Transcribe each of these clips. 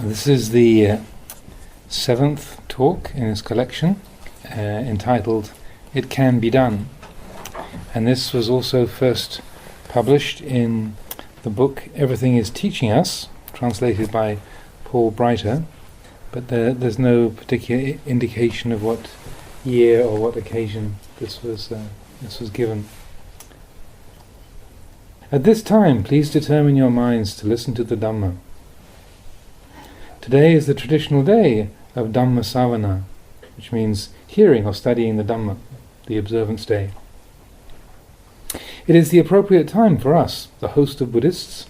This is the seventh talk in his collection, entitled It Can Be Done. And this was also first published in the book Everything is Teaching Us, translated by Paul Breiter, but there's no particular indication of what year or what occasion this was given. At this time, please determine your minds to listen to the Dhamma. Today is the traditional day of Dhamma Savana, which means hearing or studying the Dhamma, the observance day. It is the appropriate time for us, the host of Buddhists,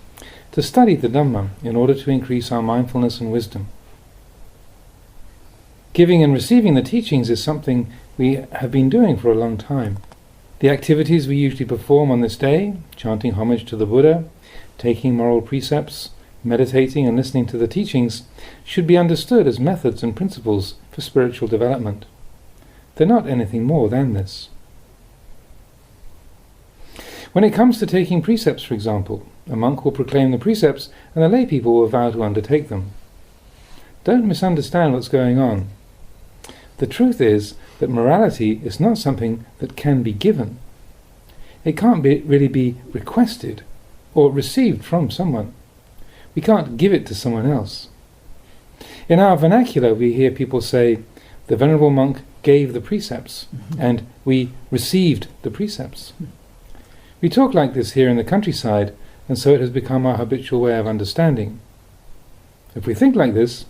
to study the Dhamma in order to increase our mindfulness and wisdom. Giving and receiving the teachings is something we have been doing for a long time. The activities we usually perform on this day, chanting homage to the Buddha, taking moral precepts, meditating and listening to the teachings, should be understood as methods and principles for spiritual development. They're not anything more than this. When it comes to taking precepts, for example, a monk will proclaim the precepts and the lay people will vow to undertake them. Don't misunderstand what's going on. The truth is that morality is not something that can be given. It can't really be requested or received from someone. We can't give it to someone else. In our vernacular, we hear people say, the venerable monk gave the precepts, and we received the precepts. We talk like this here in the countryside, and so it has become our habitual way of understanding. If we think like this,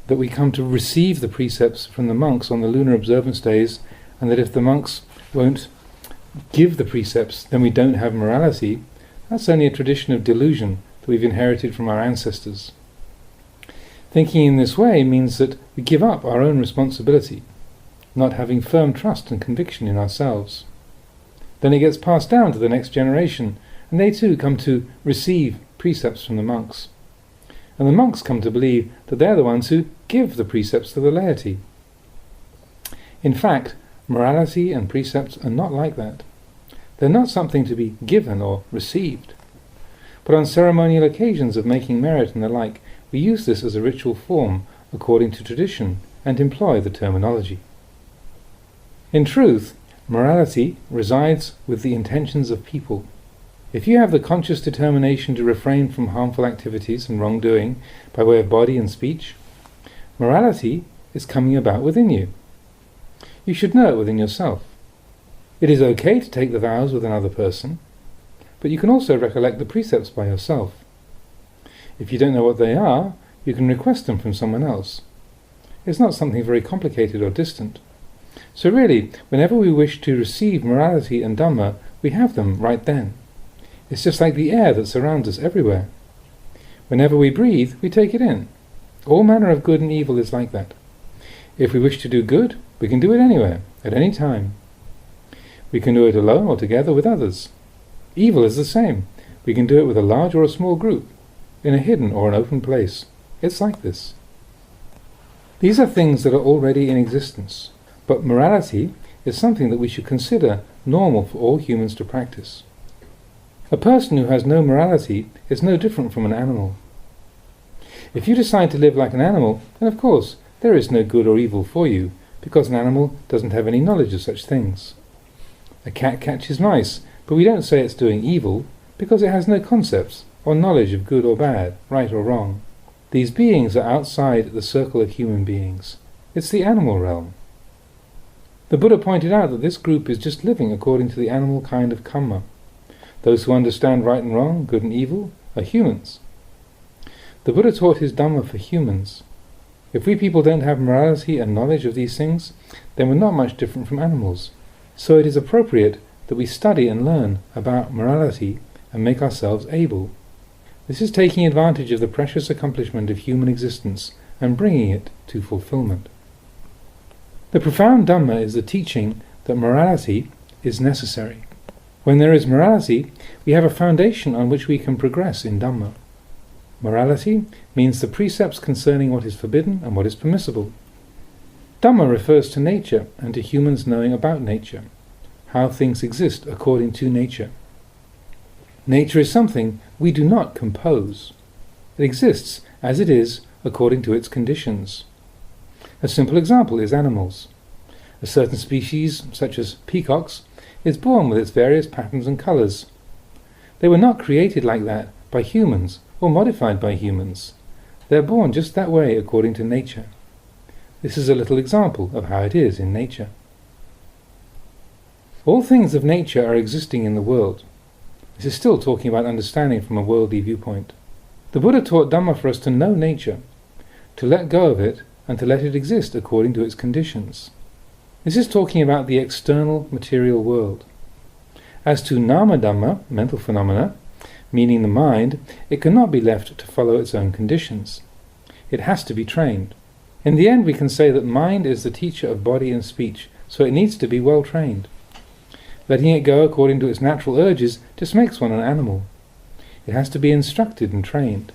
that we come to receive the precepts from the monks on the lunar observance days, and that if the monks won't give the precepts, then we don't have morality, that's only a tradition of delusion that we've inherited from our ancestors. Thinking in this way means that we give up our own responsibility, not having firm trust and conviction in ourselves. Then it gets passed down to the next generation, and they too come to receive precepts from the monks. And the monks come to believe that they're the ones who give the precepts to the laity. In fact, morality and precepts are not like that. They're not something to be given or received. But on ceremonial occasions of making merit and the like, we use this as a ritual form according to tradition and employ the terminology. In truth, morality resides with the intentions of people. If you have the conscious determination to refrain from harmful activities and wrongdoing by way of body and speech, morality is coming about within you. You should know it within yourself. It is okay to take the vows with another person, but you can also recollect the precepts by yourself. If you don't know what they are, you can request them from someone else. It's not something very complicated or distant. So really, whenever we wish to receive morality and Dhamma, we have them right then. It's just like the air that surrounds us everywhere. Whenever we breathe, we take it in. All manner of good and evil is like that. If we wish to do good, we can do it anywhere, at any time. We can do it alone or together with others. Evil is the same. We can do it with a large or a small group, in a hidden or an open place. It's like this. These are things that are already in existence, but morality is something that we should consider normal for all humans to practice. A person who has no morality is no different from an animal. If you decide to live like an animal, then of course there is no good or evil for you, because an animal doesn't have any knowledge of such things. A cat catches mice, but we don't say it's doing evil, because it has no concepts or knowledge of good or bad, right or wrong. These beings are outside the circle of human beings. It's the animal realm. The Buddha pointed out that this group is just living according to the animal kind of karma. Those who understand right and wrong, good and evil, are humans. The Buddha taught his Dhamma for humans. If we people don't have morality and knowledge of these things, then we're not much different from animals. So it is appropriate that we study and learn about morality and make ourselves able. This is taking advantage of the precious accomplishment of human existence and bringing it to fulfillment. The profound Dhamma is the teaching that morality is necessary. When there is morality, we have a foundation on which we can progress in Dhamma. Morality means the precepts concerning what is forbidden and what is permissible. Dhamma refers to nature and to humans knowing about nature, how things exist according to nature. Nature is something we do not compose. It exists as it is according to its conditions. A simple example is animals. A certain species, such as peacocks, is born with its various patterns and colours. They were not created like that by humans or modified by humans. They are born just that way according to nature. This is a little example of how it is in nature. All things of nature are existing in the world. This is still talking about understanding from a worldly viewpoint. The Buddha taught Dhamma for us to know nature, to let go of it, and to let it exist according to its conditions. This is talking about the external material world. As to Nama Dhamma, mental phenomena, meaning the mind, it cannot be left to follow its own conditions. It has to be trained. In the end, we can say that mind is the teacher of body and speech, so it needs to be well trained. Letting it go according to its natural urges just makes one an animal. It has to be instructed and trained.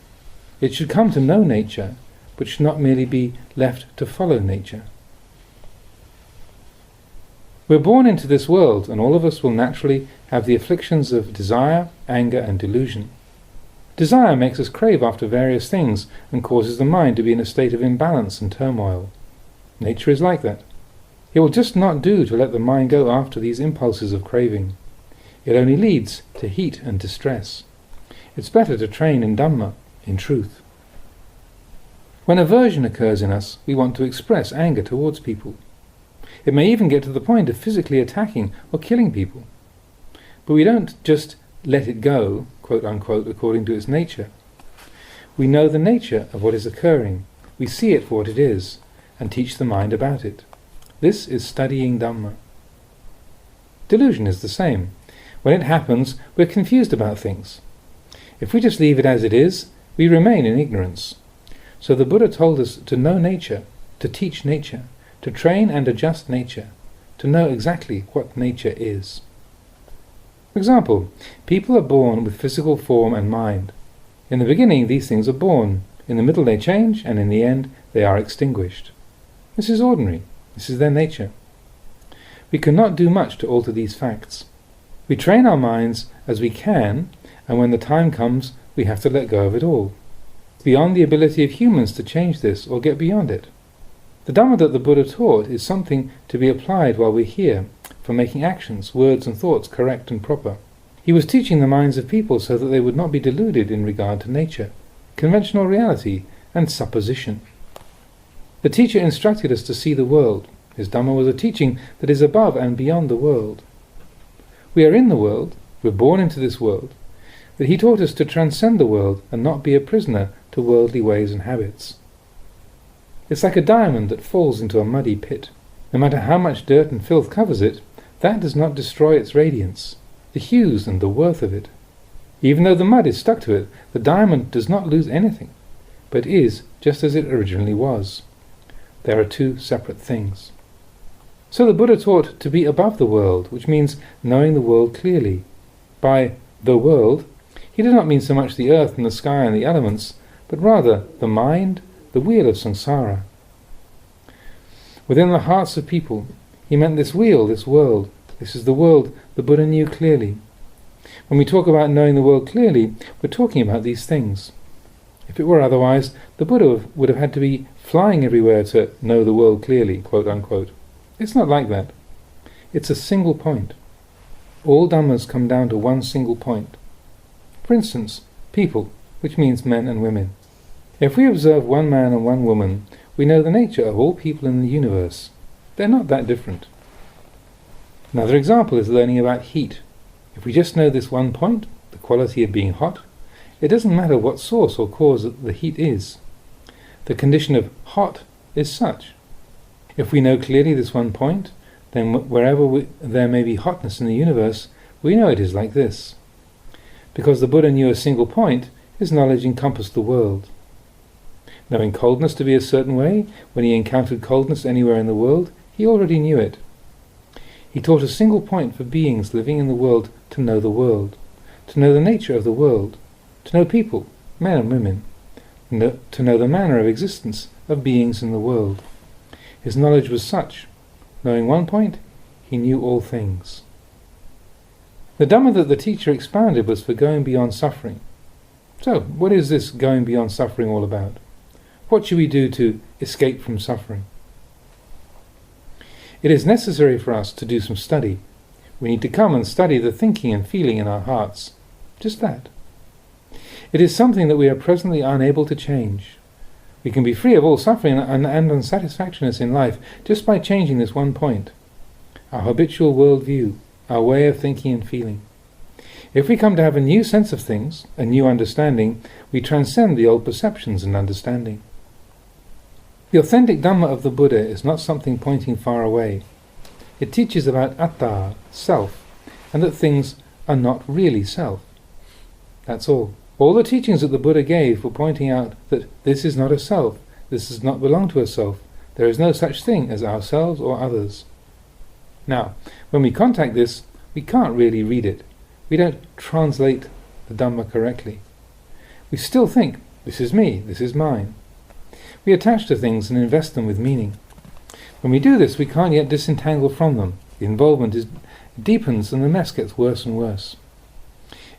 It should come to know nature, but should not merely be left to follow nature. We're born into this world, and all of us will naturally have the afflictions of desire, anger, and delusion. Desire makes us crave after various things and causes the mind to be in a state of imbalance and turmoil. Nature is like that. It will just not do to let the mind go after these impulses of craving. It only leads to heat and distress. It's better to train in Dhamma, in truth. When aversion occurs in us, we want to express anger towards people. It may even get to the point of physically attacking or killing people. But we don't just let it go, quote unquote, according to its nature. We know the nature of what is occurring, we see it for what it is, and teach the mind about it. This is studying Dhamma. Delusion is the same. When it happens, we're confused about things. If we just leave it as it is, we remain in ignorance. So the Buddha told us to know nature, to teach nature, to train and adjust nature, to know exactly what nature is. For example, people are born with physical form and mind. In the beginning, these things are born. In the middle, they change, and in the end, they are extinguished. This is ordinary. This is their nature. We cannot do much to alter these facts. We train our minds as we can, and when the time comes, we have to let go of it all. It's beyond the ability of humans to change this or get beyond it. The Dhamma that the Buddha taught is something to be applied while we're here, for making actions, words and thoughts correct and proper. He was teaching the minds of people so that they would not be deluded in regard to nature, conventional reality, and supposition. The teacher instructed us to see the world. His Dhamma was a teaching that is above and beyond the world. We are in the world, we're born into this world, but he taught us to transcend the world and not be a prisoner to worldly ways and habits. It's like a diamond that falls into a muddy pit. No matter how much dirt and filth covers it, that does not destroy its radiance, the hues and the worth of it. Even though the mud is stuck to it, the diamond does not lose anything, but is just as it originally was. There are two separate things. So the Buddha taught to be above the world, which means knowing the world clearly. By the world, he did not mean so much the earth and the sky and the elements, but rather the mind, the wheel of samsara. Within the hearts of people, he meant this wheel, this world. This is the world the Buddha knew clearly. When we talk about knowing the world clearly, we're talking about these things. If it were otherwise, the Buddha would have had to be flying everywhere to know the world clearly, quote unquote. It's not like that. It's a single point. All Dhammas come down to one single point. For instance, people, which means men and women. If we observe one man and one woman, we know the nature of all people in the universe. They're not that different. Another example is learning about heat. If we just know this one point, the quality of being hot, it doesn't matter what source or cause the heat is. The condition of hot is such. If we know clearly this one point, then wherever there may be hotness in the universe, we know it is like this. Because the Buddha knew a single point, his knowledge encompassed the world. Knowing coldness to be a certain way, when he encountered coldness anywhere in the world, he already knew it. He taught a single point for beings living in the world, to know the nature of the world, to know people, men and women, to know the manner of existence of beings in the world. His knowledge was such. Knowing one point, he knew all things. The Dhamma that the teacher expounded was for going beyond suffering. So, what is this going beyond suffering all about? What should we do to escape from suffering? It is necessary for us to do some study. We need to come and study the thinking and feeling in our hearts. Just that. It is something that we are presently unable to change. We can be free of all suffering and unsatisfactoriness in life just by changing this one point. Our habitual worldview, our way of thinking and feeling. If we come to have a new sense of things, a new understanding, we transcend the old perceptions and understanding. The authentic Dhamma of the Buddha is not something pointing far away. It teaches about atta, self, and that things are not really self. That's all. All the teachings that the Buddha gave were pointing out that this is not a self, this does not belong to a self, there is no such thing as ourselves or others. Now, when we contact this, we can't really read it. We don't translate the Dhamma correctly. We still think, this is me, this is mine. We attach to things and invest them with meaning. When we do this, we can't yet disentangle from them. The involvement deepens and the mess gets worse and worse.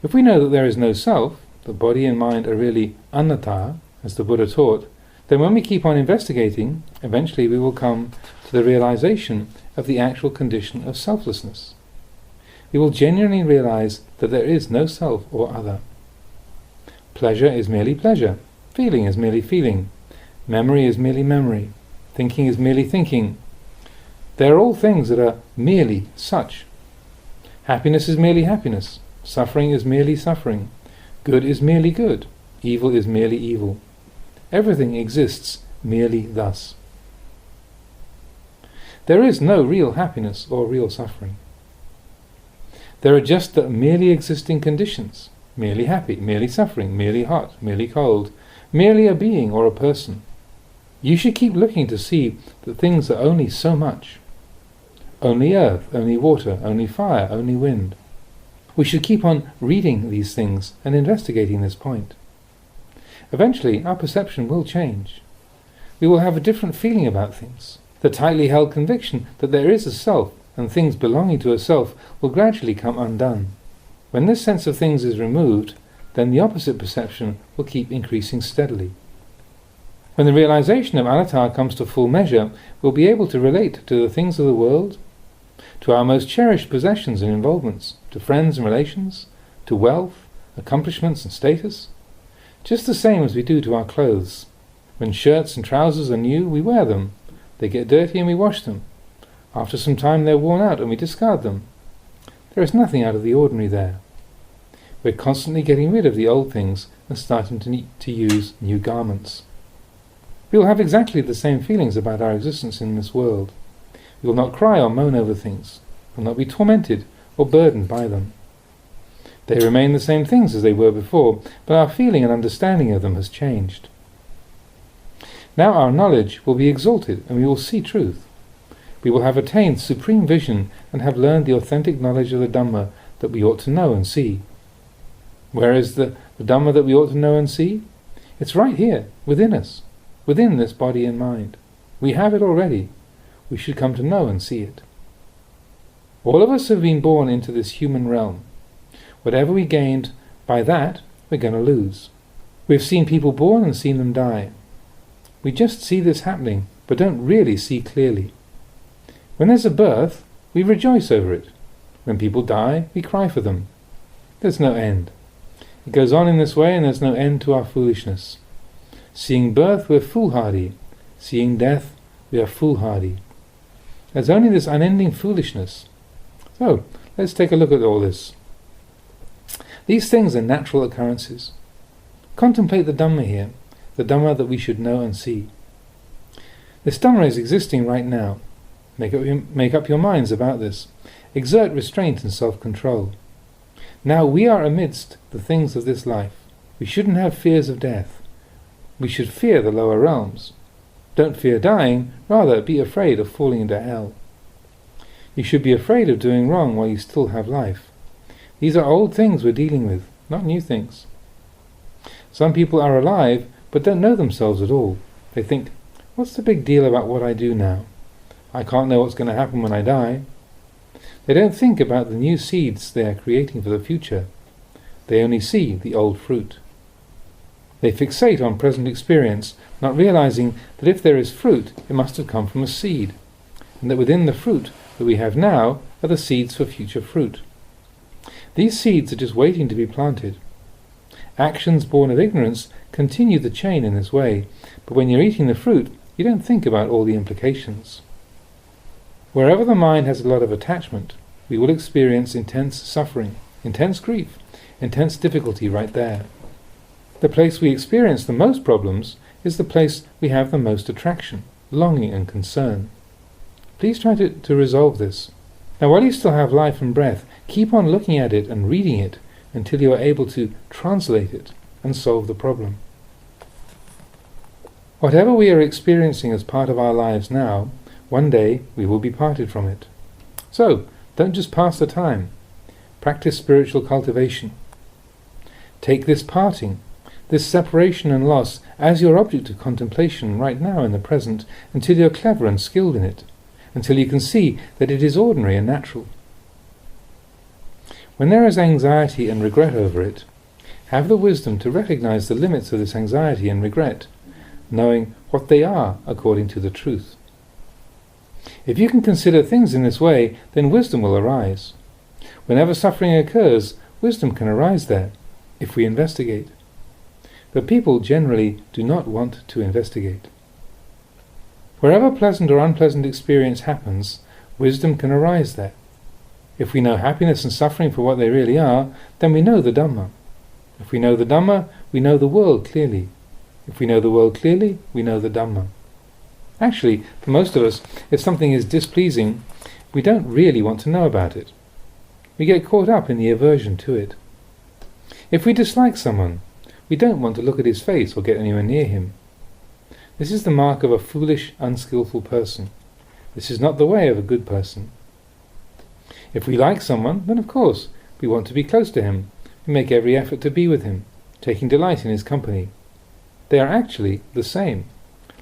If we know that there is no self, that body and mind are really anatta, as the Buddha taught, then when we keep on investigating, eventually we will come to the realization of the actual condition of selflessness. We will genuinely realize that there is no self or other. Pleasure is merely pleasure. Feeling is merely feeling. Memory is merely memory. Thinking is merely thinking. They are all things that are merely such. Happiness is merely happiness. Suffering is merely suffering. Good is merely good. Evil is merely evil. Everything exists merely thus. There is no real happiness or real suffering. There are just the merely existing conditions, merely happy, merely suffering, merely hot, merely cold, merely a being or a person. You should keep looking to see that things are only so much. Only earth, only water, only fire, only wind. We should keep on reading these things and investigating this point. Eventually, our perception will change. We will have a different feeling about things. The tightly held conviction that there is a self and things belonging to a self will gradually come undone. When this sense of things is removed, then the opposite perception will keep increasing steadily. When the realization of anatta comes to full measure, we'll be able to relate to the things of the world, to our most cherished possessions and involvements, to friends and relations, to wealth, accomplishments and status, just the same as we do to our clothes. When shirts and trousers are new, we wear them. They get dirty and we wash them. After some time they're worn out and we discard them. There is nothing out of the ordinary there. We're constantly getting rid of the old things and starting to use new garments. We will have exactly the same feelings about our existence in this world. We will not cry or moan over things, will not be tormented or burdened by them. They remain the same things as they were before, but our feeling and understanding of them has changed. Now our knowledge will be exalted and we will see truth. We will have attained supreme vision and have learned the authentic knowledge of the Dhamma that we ought to know and see. Where is the Dhamma that we ought to know and see? It's right here, within us, within this body and mind. We have it already. We should come to know and see it. All of us have been born into this human realm. Whatever we gained by that, we're going to lose. We've seen people born and seen them die. We just see this happening, but don't really see clearly. When there's a birth, we rejoice over it. When people die, we cry for them. There's no end. It goes on in this way and there's no end to our foolishness. Seeing birth, we're foolhardy. Seeing death, we are foolhardy. There's only this unending foolishness. So, let's take a look at all this. These things are natural occurrences. Contemplate the Dhamma here, the Dhamma that we should know and see. This Dhamma is existing right now. Make up your minds about this. Exert restraint and self-control. Now we are amidst the things of this life. We shouldn't have fears of death. We should fear the lower realms. Don't fear dying, rather be afraid of falling into hell. You should be afraid of doing wrong while you still have life. These are old things we're dealing with, not new things. Some people are alive, but don't know themselves at all. They think, what's the big deal about what I do now? I can't know what's going to happen when I die. They don't think about the new seeds they are creating for the future. They only see the old fruit. They fixate on present experience, not realizing that if there is fruit, it must have come from a seed, and that within the fruit that we have now are the seeds for future fruit. These seeds are just waiting to be planted. Actions born of ignorance continue the chain in this way, but when you're eating the fruit, you don't think about all the implications. Wherever the mind has a lot of attachment, we will experience intense suffering, intense grief, intense difficulty right there. The place we experience the most problems is the place we have the most attraction, longing and concern. Please try to resolve this. Now while you still have life and breath, keep on looking at it and reading it until you are able to translate it and solve the problem. Whatever we are experiencing as part of our lives now, one day we will be parted from it. So, don't just pass the time. Practice spiritual cultivation. Take this parting, this separation and loss, as your object of contemplation right now in the present, until you're clever and skilled in it, until you can see that it is ordinary and natural. When there is anxiety and regret over it, have the wisdom to recognize the limits of this anxiety and regret, knowing what they are according to the truth. If you can consider things in this way, then wisdom will arise. Whenever suffering occurs, wisdom can arise there, if we investigate. But people generally do not want to investigate. Wherever pleasant or unpleasant experience happens, wisdom can arise there. If we know happiness and suffering for what they really are, then we know the Dhamma. If we know the Dhamma, we know the world clearly. If we know the world clearly, we know the Dhamma. Actually, for most of us, if something is displeasing, we don't really want to know about it. We get caught up in the aversion to it. If we dislike someone, we don't want to look at his face or get anywhere near him. This is the mark of a foolish, unskillful person. This is not the way of a good person. If we like someone, then of course we want to be close to him. We make every effort to be with him, taking delight in his company. They are actually the same,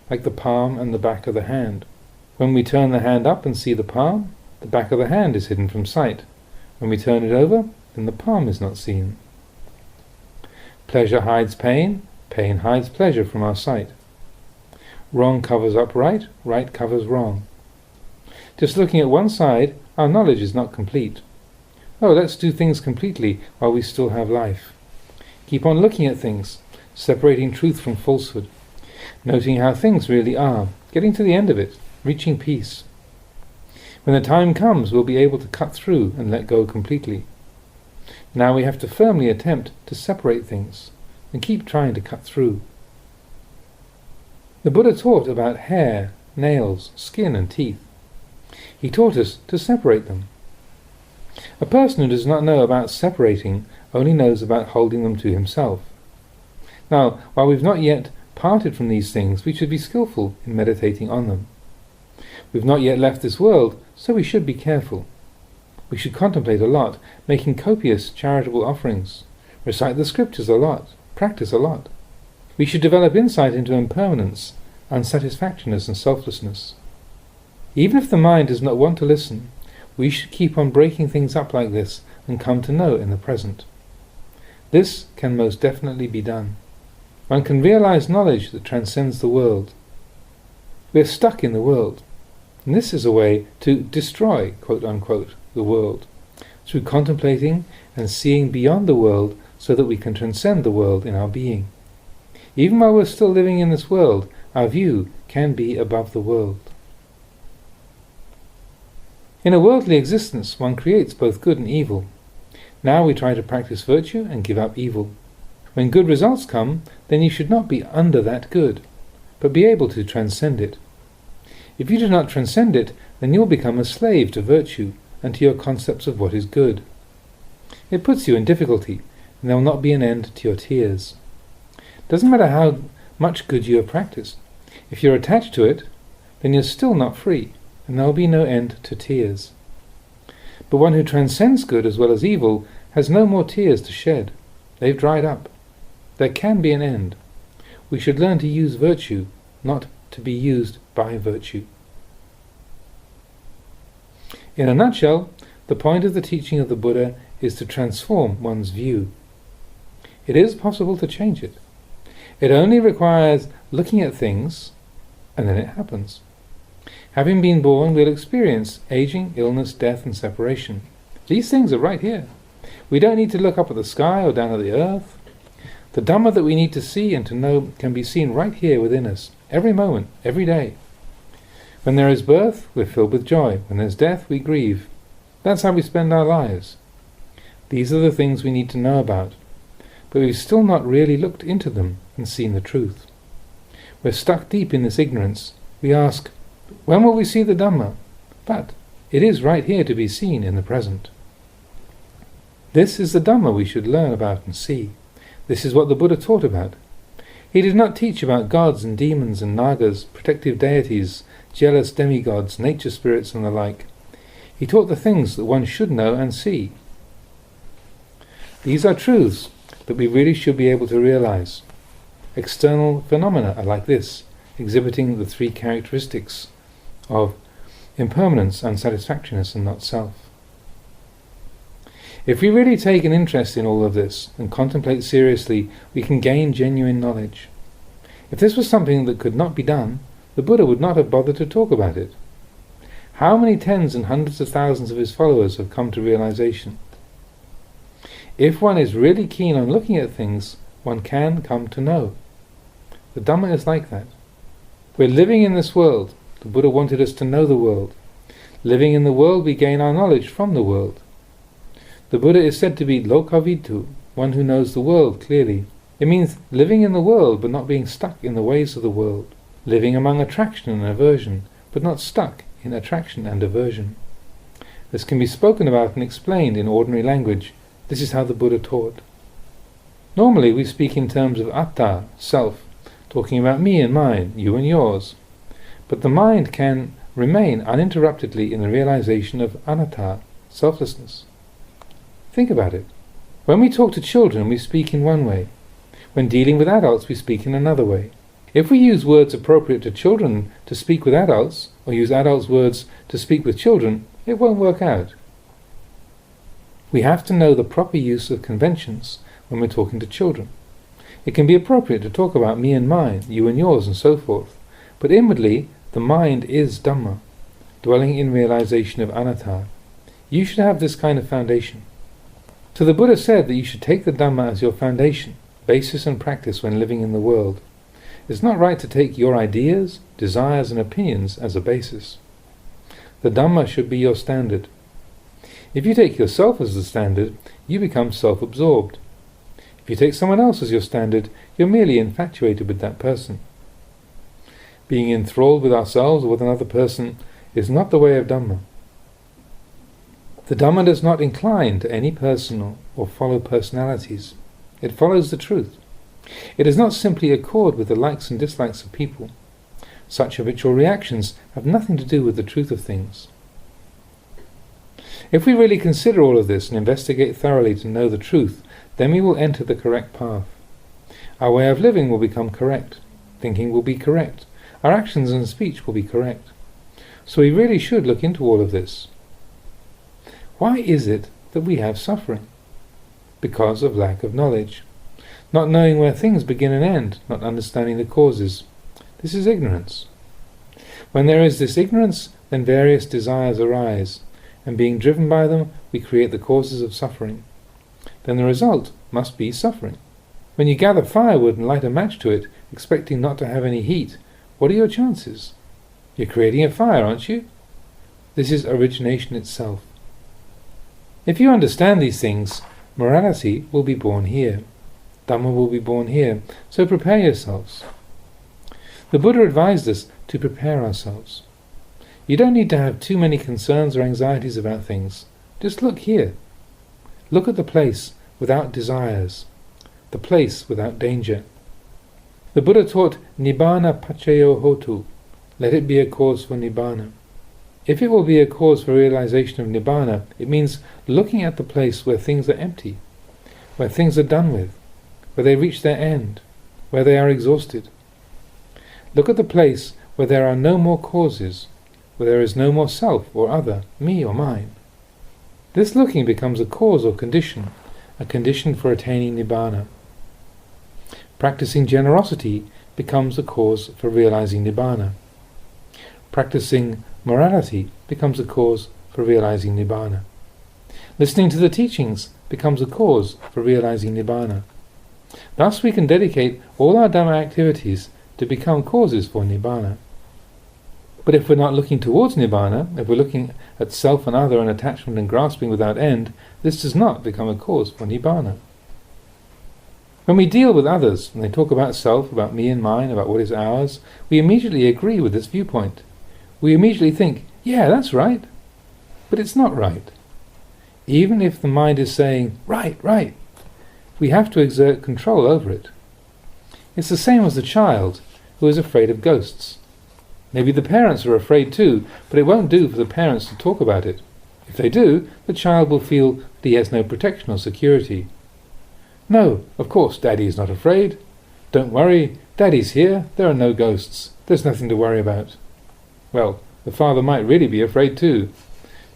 like the palm and the back of the hand. When we turn the hand up and see the palm, the back of the hand is hidden from sight. When we turn it over, then the palm is not seen. Pleasure hides pain, pain hides pleasure from our sight. Wrong covers up right, right covers wrong. Just looking at one side, our knowledge is not complete. Oh, let's do things completely while we still have life. Keep on looking at things, separating truth from falsehood, noting how things really are, getting to the end of it, reaching peace. When the time comes, we'll be able to cut through and let go completely. Now we have to firmly attempt to separate things and keep trying to cut through. The Buddha taught about hair, nails, skin and teeth. He taught us to separate them. A person who does not know about separating only knows about holding them to himself. Now, while we've not yet parted from these things, we should be skillful in meditating on them. We've not yet left this world, so we should be careful. We should contemplate a lot, making copious charitable offerings, recite the scriptures a lot, practice a lot. We should develop insight into impermanence, unsatisfactoriness and selflessness. Even if the mind does not want to listen, we should keep on breaking things up like this and come to know in the present. This can most definitely be done. One can realize knowledge that transcends the world. We are stuck in the world, and this is a way to destroy, quote-unquote, the world, through contemplating and seeing beyond the world so that we can transcend the world in our being. Even while we're still living in this world, our view can be above the world. In a worldly existence, one creates both good and evil. Now we try to practice virtue and give up evil. When good results come, then you should not be under that good, but be able to transcend it. If you do not transcend it, then you will become a slave to virtue and to your concepts of what is good. It puts you in difficulty, and there will not be an end to your tears. It doesn't matter how much good you have practiced. If you're attached to it, then you're still not free, and there will be no end to tears. But one who transcends good as well as evil has no more tears to shed. They've dried up. There can be an end. We should learn to use virtue, not to be used by virtue. In a nutshell, the point of the teaching of the Buddha is to transform one's view. It is possible to change it. It only requires looking at things, and then it happens. Having been born, we'll experience aging, illness, death, and separation. These things are right here. We don't need to look up at the sky or down at the earth. The Dhamma that we need to see and to know can be seen right here within us, every moment, every day. When there is birth, we're filled with joy. When there's death, we grieve. That's how we spend our lives. These are the things we need to know about, but we've still not really looked into them and seen the truth. We're stuck deep in this ignorance. We ask, when will we see the Dhamma? But it is right here to be seen in the present. This is the Dhamma we should learn about and see. This is what the Buddha taught about. He did not teach about gods and demons and nagas, protective deities, jealous demigods, nature spirits and the like. He taught the things that one should know and see. These are truths that we really should be able to realize. External phenomena are like this, exhibiting the three characteristics of impermanence, unsatisfactoriness, and not self. If we really take an interest in all of this and contemplate seriously, we can gain genuine knowledge. If this was something that could not be done, the Buddha would not have bothered to talk about it. How many tens and hundreds of thousands of his followers have come to realization? If one is really keen on looking at things, one can come to know. The Dhamma is like that. We're living in this world. The Buddha wanted us to know the world. Living in the world, we gain our knowledge from the world. The Buddha is said to be lokavitu, one who knows the world clearly. It means living in the world but not being stuck in the ways of the world. Living among attraction and aversion, but not stuck in attraction and aversion. This can be spoken about and explained in ordinary language. This is how the Buddha taught. Normally we speak in terms of atta, self, talking about me and mine, you and yours. But the mind can remain uninterruptedly in the realization of anatta, selflessness. Think about it. When we talk to children, we speak in one way. When dealing with adults, we speak in another way. If we use words appropriate to children to speak with adults, or use adults' words to speak with children, it won't work out. We have to know the proper use of conventions when we're talking to children. It can be appropriate to talk about me and mine, you and yours, and so forth. But inwardly, the mind is Dhamma, dwelling in realization of anatta. You should have this kind of foundation. So the Buddha said that you should take the Dhamma as your foundation, basis and practice when living in the world. It's not right to take your ideas, desires and opinions as a basis. The Dhamma should be your standard. If you take yourself as the standard, you become self-absorbed. If you take someone else as your standard, you're merely infatuated with that person. Being enthralled with ourselves or with another person is not the way of Dhamma. The Dhamma does not incline to any personal or follow personalities. It follows the truth. It does not simply accord with the likes and dislikes of people. Such habitual reactions have nothing to do with the truth of things. If we really consider all of this and investigate thoroughly to know the truth, then we will enter the correct path. Our way of living will become correct. Thinking will be correct. Our actions and speech will be correct. So we really should look into all of this. Why is it that we have suffering? Because of lack of knowledge. Not knowing where things begin and end, not understanding the causes. This is ignorance. When there is this ignorance, then various desires arise, and being driven by them, we create the causes of suffering. Then the result must be suffering. When you gather firewood and light a match to it, expecting not to have any heat, what are your chances? You're creating a fire, aren't you? This is origination itself. If you understand these things, morality will be born here. Dhamma will be born here, so prepare yourselves. The Buddha advised us to prepare ourselves. You don't need to have too many concerns or anxieties about things. Just look here. Look at the place without desires, the place without danger. The Buddha taught Nibbana Paccaya Hotu. Let it be a cause for Nibbana. If it will be a cause for realization of Nibbana, it means looking at the place where things are empty, where things are done with, where they reach their end, where they are exhausted. Look at the place where there are no more causes, where there is no more self or other, me or mine. This looking becomes a cause or condition, a condition for attaining Nibbana. Practicing generosity becomes a cause for realizing Nibbana. Practicing morality becomes a cause for realizing Nibbana. Listening to the teachings becomes a cause for realizing Nibbana. Thus we can dedicate all our Dhamma activities to become causes for Nibbana. But if we're not looking towards Nibbana, if we're looking at self and other and attachment and grasping without end, this does not become a cause for Nibbana. When we deal with others, and they talk about self, about me and mine, about what is ours, we immediately agree with this viewpoint. We immediately think, yeah, that's right. But it's not right. Even if the mind is saying, right, right, we have to exert control over it. It's the same as the child who is afraid of ghosts. Maybe the parents are afraid too, but it won't do for the parents to talk about it. If they do, the child will feel that he has no protection or security. No, of course, Daddy is not afraid. Don't worry, Daddy's here, there are no ghosts. There's nothing to worry about. Well, the father might really be afraid too.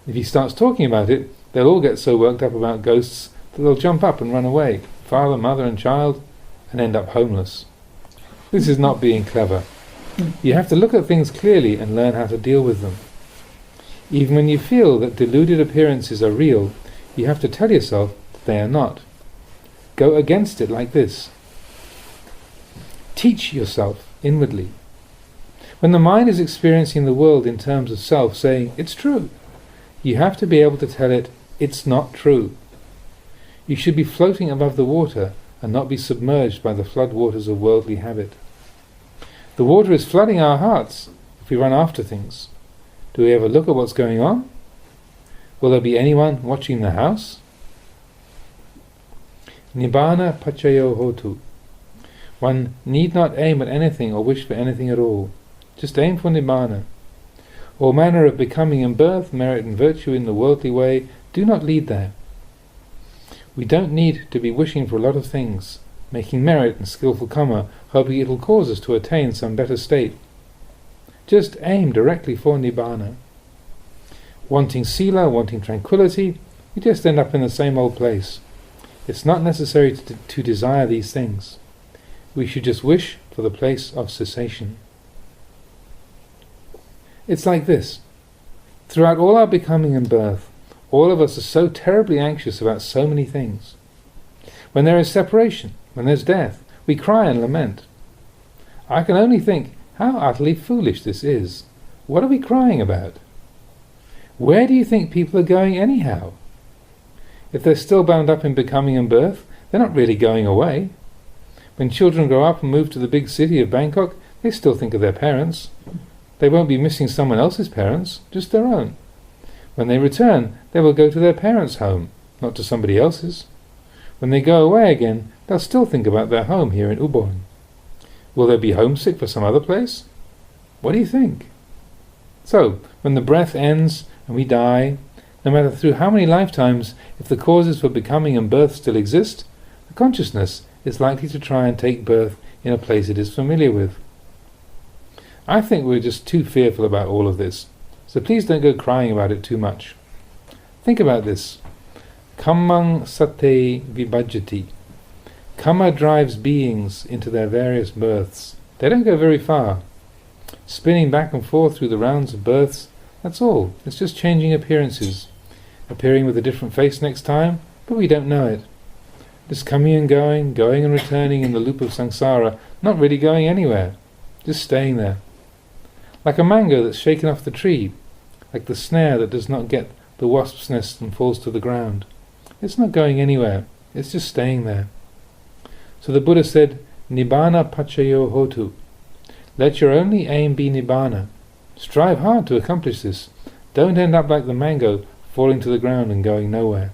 If he starts talking about it, they'll all get so worked up about ghosts that they'll jump up and run away, father, mother and child, and end up homeless. This is not being clever. You have to look at things clearly and learn how to deal with them. Even when you feel that deluded appearances are real, you have to tell yourself that they are not. Go against it like this. Teach yourself inwardly. When the mind is experiencing the world in terms of self, saying, it's true, you have to be able to tell it, it's not true. You should be floating above the water and not be submerged by the flood waters of worldly habit. The water is flooding our hearts if we run after things. Do we ever look at what's going on? Will there be anyone watching the house? Nibbana pachayo hotu. One need not aim at anything or wish for anything at all. Just aim for Nibbana. All manner of becoming and birth, merit and virtue in the worldly way do not lead there. We don't need to be wishing for a lot of things, making merit and skillful karma, hoping it will cause us to attain some better state. Just aim directly for Nibbana. Wanting sila, wanting tranquility, we just end up in the same old place. It's not necessary to desire these things. We should just wish for the place of cessation. It's like this. Throughout all our becoming and birth, all of us are so terribly anxious about so many things. When there is separation, when there's death, we cry and lament. I can only think how utterly foolish this is. What are we crying about? Where do you think people are going anyhow? If they're still bound up in becoming and birth, they're not really going away. When children grow up and move to the big city of Bangkok, they still think of their parents. They won't be missing someone else's parents, just their own. When they return, they will go to their parents' home, not to somebody else's. When they go away again, they'll still think about their home here in Ubon. Will they be homesick for some other place? What do you think? So, when the breath ends and we die, no matter through how many lifetimes, if the causes for becoming and birth still exist, the consciousness is likely to try and take birth in a place it is familiar with. I think we're just too fearful about all of this, so please don't go crying about it too much. Think about this. Kammang sate vibhajati. Karma drives beings into their various births. They don't go very far. Spinning back and forth through the rounds of births, that's all. It's just changing appearances. Appearing with a different face next time, but we don't know it. Just coming and going and returning in the loop of samsara, not really going anywhere. Just staying there. Like a mango that's shaken off the tree. Like the snare that does not get the wasp's nest and falls to the ground. It's not going anywhere. It's just staying there. So the Buddha said, Nibbana pachayo hotu. Let your only aim be Nibbana. Strive hard to accomplish this. Don't end up like the mango, falling to the ground and going nowhere.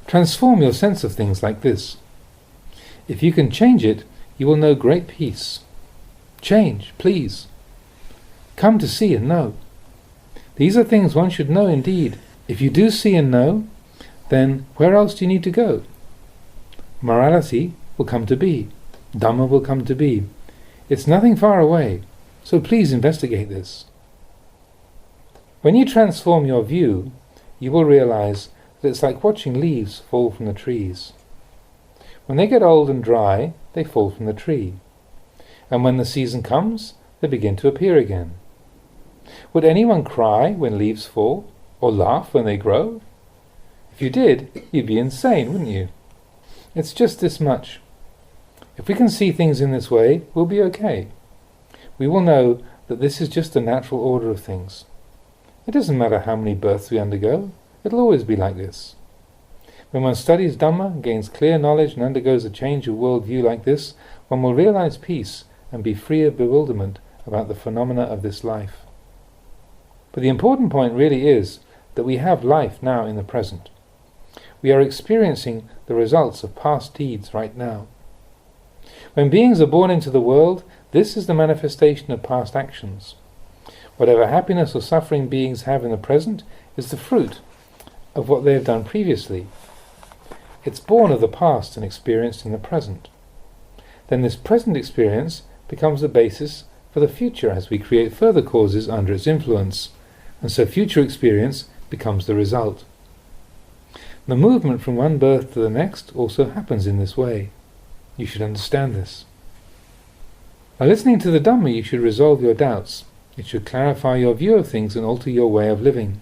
Transform your sense of things like this. If you can change it, you will know great peace. Change, please. Come to see and know. These are things one should know indeed. If you do see and know, then where else do you need to go? Morality will come to be. Dhamma will come to be. It's nothing far away, so please investigate this. When you transform your view, you will realize that it's like watching leaves fall from the trees. When they get old and dry, they fall from the tree. And when the season comes, they begin to appear again. Would anyone cry when leaves fall, or laugh when they grow? If you did, you'd be insane, wouldn't you? It's just this much. If we can see things in this way, we'll be okay. We will know that this is just the natural order of things. It doesn't matter how many births we undergo, it'll always be like this. When one studies Dhamma, gains clear knowledge and undergoes a change of world view like this, one will realize peace and be free of bewilderment about the phenomena of this life. But the important point really is that we have life now in the present. We are experiencing the results of past deeds right now. When beings are born into the world, this is the manifestation of past actions. Whatever happiness or suffering beings have in the present is the fruit of what they have done previously. It's born of the past and experienced in the present. Then this present experience becomes the basis for the future as we create further causes under its influence, and so future experience becomes the result. The movement from one birth to the next also happens in this way. You should understand this. By listening to the Dhamma, you should resolve your doubts. It should clarify your view of things and alter your way of living.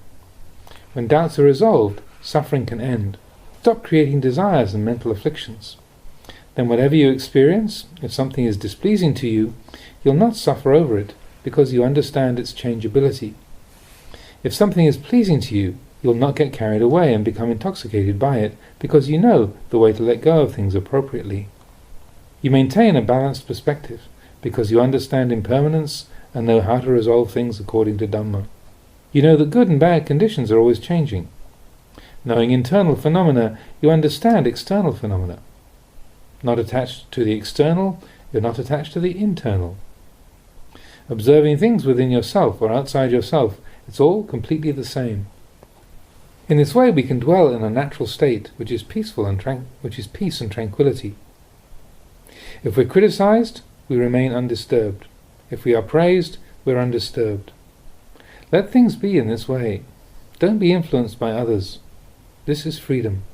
When doubts are resolved, suffering can end. Stop creating desires and mental afflictions. Then whatever you experience, if something is displeasing to you, you'll not suffer over it because you understand its changeability. If something is pleasing to you, you'll not get carried away and become intoxicated by it because you know the way to let go of things appropriately. You maintain a balanced perspective because you understand impermanence and know how to resolve things according to Dhamma. You know that good and bad conditions are always changing. Knowing internal phenomena, you understand external phenomena. Not attached to the external, you're not attached to the internal. Observing things within yourself or outside yourself, it's all completely the same. In this way we can dwell in a natural state which is peaceful and which is peace and tranquility. If we're criticized, we remain undisturbed. If we are praised, we're undisturbed. Let things be in this way. Don't be influenced by others. This is freedom.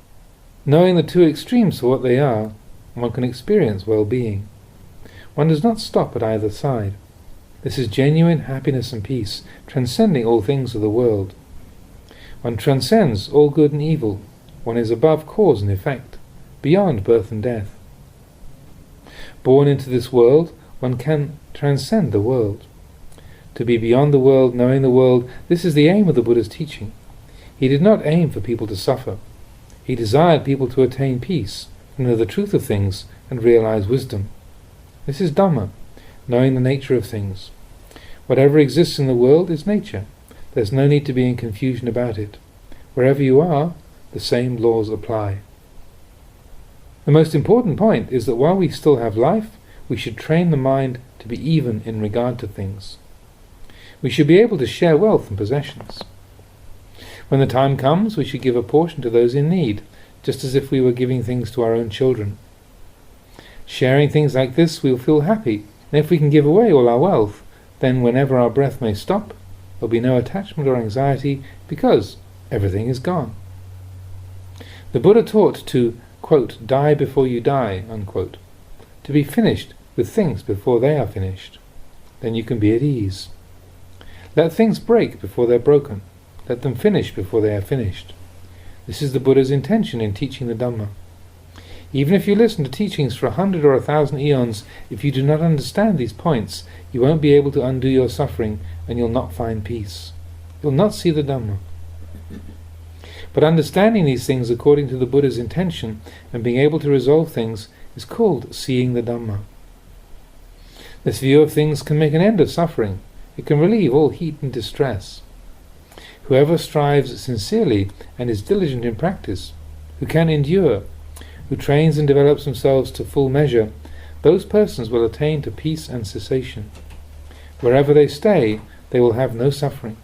Knowing the two extremes for what they are, one can experience well-being. One does not stop at either side. This is genuine happiness and peace, transcending all things of the world. One transcends all good and evil. One is above cause and effect, beyond birth and death. Born into this world, one can transcend the world. To be beyond the world, knowing the world, this is the aim of the Buddha's teaching. He did not aim for people to suffer. He desired people to attain peace, know the truth of things, and realize wisdom. This is Dhamma, knowing the nature of things. Whatever exists in the world is nature. There's no need to be in confusion about it. Wherever you are, the same laws apply. The most important point is that while we still have life, we should train the mind to be even in regard to things. We should be able to share wealth and possessions. When the time comes, we should give a portion to those in need, just as if we were giving things to our own children. Sharing things like this, we'll feel happy, and if we can give away all our wealth, then whenever our breath may stop, there'll be no attachment or anxiety because everything is gone. The Buddha taught to, quote, die before you die, unquote, to be finished with things before they are finished. Then you can be at ease. Let things break before they're broken. Let them finish before they are finished. This is the Buddha's intention in teaching the Dhamma. Even if you listen to teachings for 100 or 1,000 eons, if you do not understand these points, you won't be able to undo your suffering and you'll not find peace. You'll not see the Dhamma. But understanding these things according to the Buddha's intention and being able to resolve things is called seeing the Dhamma. This view of things can make an end of suffering. It can relieve all heat and distress. Whoever strives sincerely and is diligent in practice, who can endure, who trains and develops themselves to full measure, those persons will attain to peace and cessation. Wherever they stay, they will have no suffering.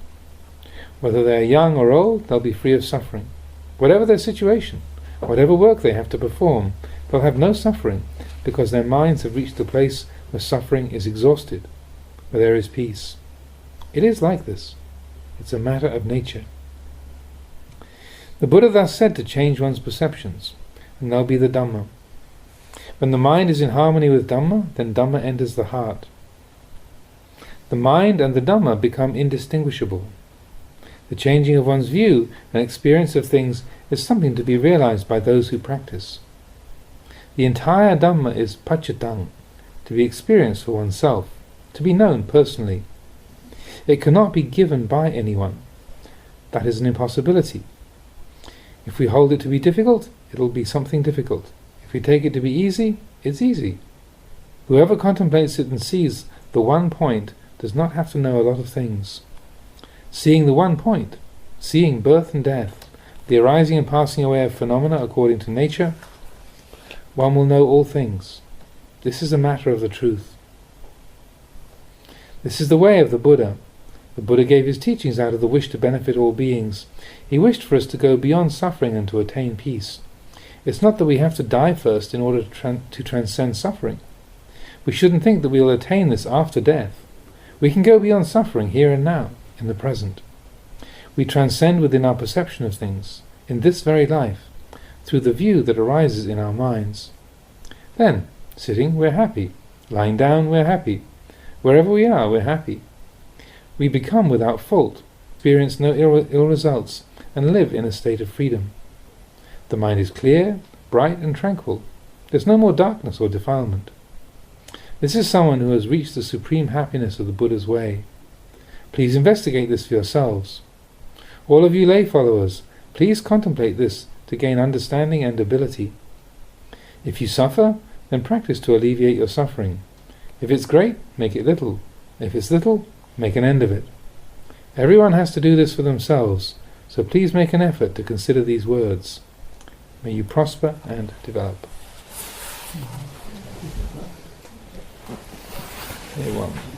Whether they are young or old, they'll be free of suffering. Whatever their situation, whatever work they have to perform, they'll have no suffering, because their minds have reached the place where suffering is exhausted, where there is peace. It is like this. It's a matter of nature. The Buddha thus said to change one's perceptions, and they'll be the Dhamma. When the mind is in harmony with Dhamma, then Dhamma enters the heart. The mind and the Dhamma become indistinguishable. The changing of one's view and experience of things is something to be realized by those who practice. The entire Dhamma is pachatang, to be experienced for oneself, to be known personally. It cannot be given by anyone. That is an impossibility. If we hold it to be difficult, it will be something difficult. If we take it to be easy, it's easy. Whoever contemplates it and sees the one point does not have to know a lot of things. Seeing the one point, seeing birth and death, the arising and passing away of phenomena according to nature, one will know all things. This is a matter of the truth. This is the way of the Buddha. The Buddha gave his teachings out of the wish to benefit all beings. He wished for us to go beyond suffering and to attain peace. It's not that we have to die first in order to transcend suffering. We shouldn't think that we will attain this after death. We can go beyond suffering here and now, in the present. We transcend within our perception of things, in this very life, through the view that arises in our minds. Then, sitting, we're happy. Lying down, we're happy. Wherever we are, we're happy. We become without fault, experience no ill results, and live in a state of freedom. The mind is clear, bright and tranquil. There's no more darkness or defilement. This is someone who has reached the supreme happiness of the Buddha's way. Please investigate this for yourselves. All of you lay followers, please contemplate this to gain understanding and ability. If you suffer, then practice to alleviate your suffering. If it's great, make it little. If it's little, make an end of it. Everyone has to do this for themselves, so please make an effort to consider these words. May you prosper and develop. Day 1.